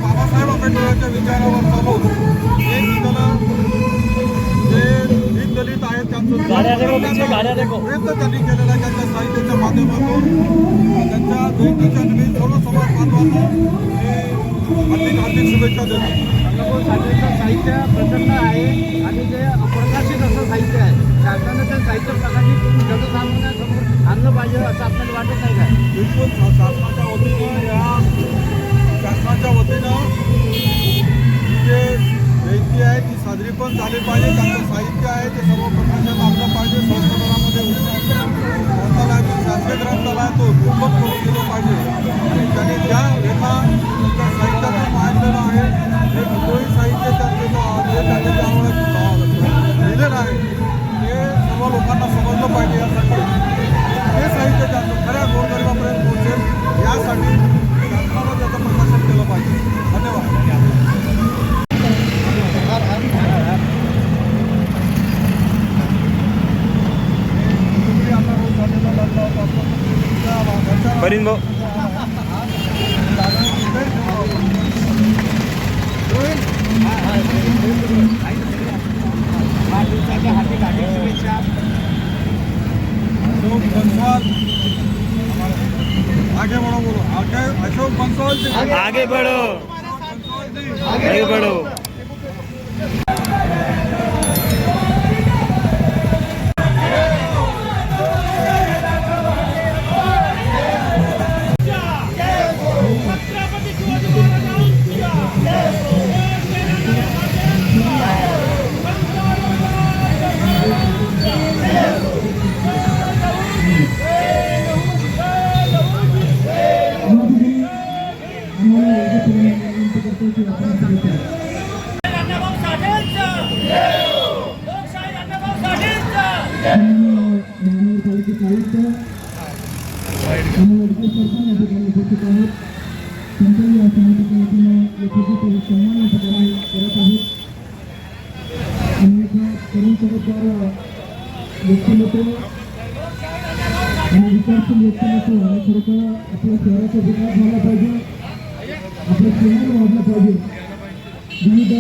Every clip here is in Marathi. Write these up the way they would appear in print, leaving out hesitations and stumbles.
बाबासाहेब आंबेडकरांच्या विचारावर चालून जे दलित आहेत त्यांचं प्रयत्न त्यांनी केलेला आहे. त्यांच्या साहित्याच्या माध्यमातून त्यांच्या जयंतीच्या निमित्त सर्व समाज बांधवांना हार्दिक शुभेच्छा देतो. साठेंचं साहित्य प्रचंड आहे आणि जे अप्रकाशित असं साहित्य आहे. शासनानं ते साहित्य प्रकाशित जनसामान्यांसमोर आणलं पाहिजे असं आपल्याला वाटत नाही का? बिलकुल शासनाच्या वतीनं जे जयंती आहे ती साजरी पण झाली पाहिजे. त्यांचं साहित्य आहे ते सर्व प्रकाशात आणलं पाहिजे. संस्थानामध्ये ग्रंथालयातून शासकीय ग्रंथालयातून दुर्लभ करून दिलं पाहिजे आणि त्यांनी ज्या रेखा त्या साहित्यातून मांडलेलं आहे हे विद्रोही साहित्य त्यांनी त्यामुळे लिहिलेलं आहे ते सर्व लोकांना समजलं पाहिजे. यासाठी हे साहित्य त्यांचं खऱ्या गोरगरिबापर्यंत पोहोचेल यासाठी शासनानं त्याचं प्रकाशन केलं पाहिजे. धन्यवाद. परिंद भाऊ आगे बढ़ो बोलो. अशोक बंसल आगे बढ़ो, आगे बढ़ो. व्यक्तिमत्व आणि विचारशील व्यक्तिमत्व आणि खरोखर आपल्या शहराचा विकास झाला पाहिजे. आपलं शहर वाढलं पाहिजे. विविध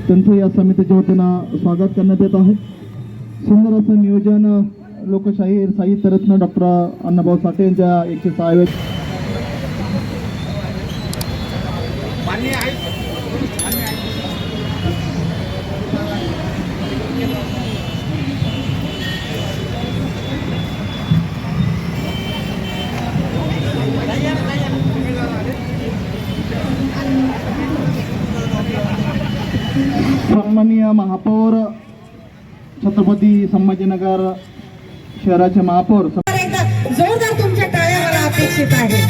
त्यांचं या समितीच्या वतीनं स्वागत करण्यात येत आहे. सुंदर असं नियोजन लोकशाहीर साहित्यरत्न डॉक्टर अण्णाभाऊ साठे यांच्या 106व्या सन्माननीय महापौर छत्रपती संभाजीनगर शहराचे महापौर जोरदार तुमच्या टाळ्या मला अपेक्षित आहे.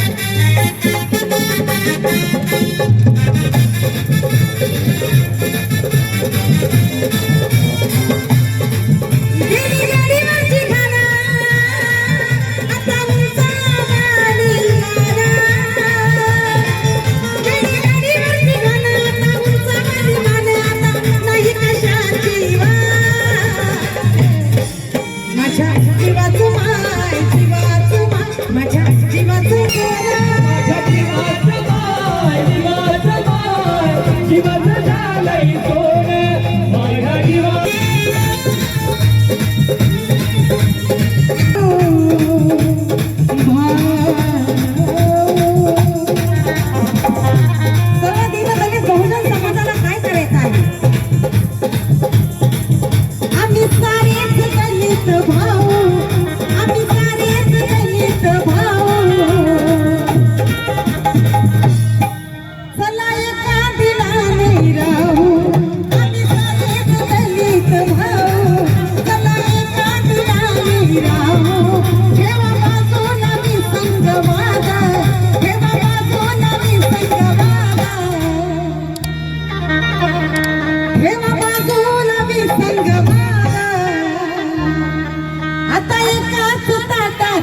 माझ्या जीवाचं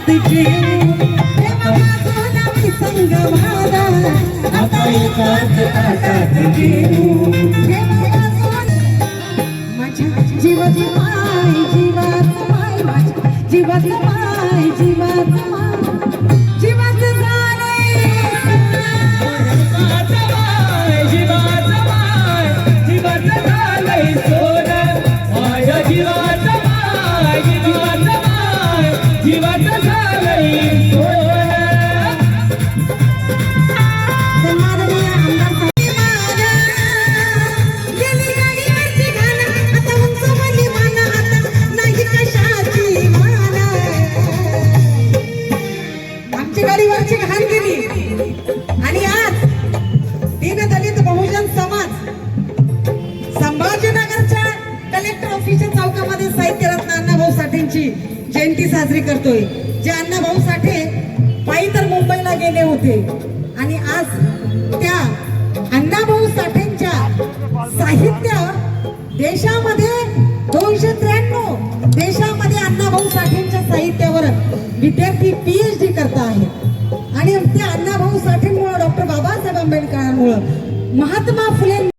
जीव तेव्हा माझा नवी संग माझा आता एकाच ताटात जीव तेव्हा माझ्या जीवाची माय जीवाचं माय माझ्या जीवाचं माय जीवाचं माय जीवाचं झालंय गाडीवरची घाण गेली आणि आज दीनदलित बहुजन समाज संभाजीनगरच्या कलेक्टर ऑफिसच्या चौकामध्ये साहित्य रत्न अण्णाभाऊ साठेंची जयंती साजरी करतोय. जे अण्णाभाऊ साठे पायी तर मुंबईला गेले होते आणि आज त्या अण्णाभाऊ साठेंच्या साहित्य देशामध्ये 293 देशामध्ये अण्णाभाऊ साठेंच्या साहित्यावर विद्यार्थी PhD करता आहेत आणि त्या अण्णाभाऊ साठेंमुळे डॉक्टर बाबासाहेब आंबेडकरांमुळे महात्मा फुले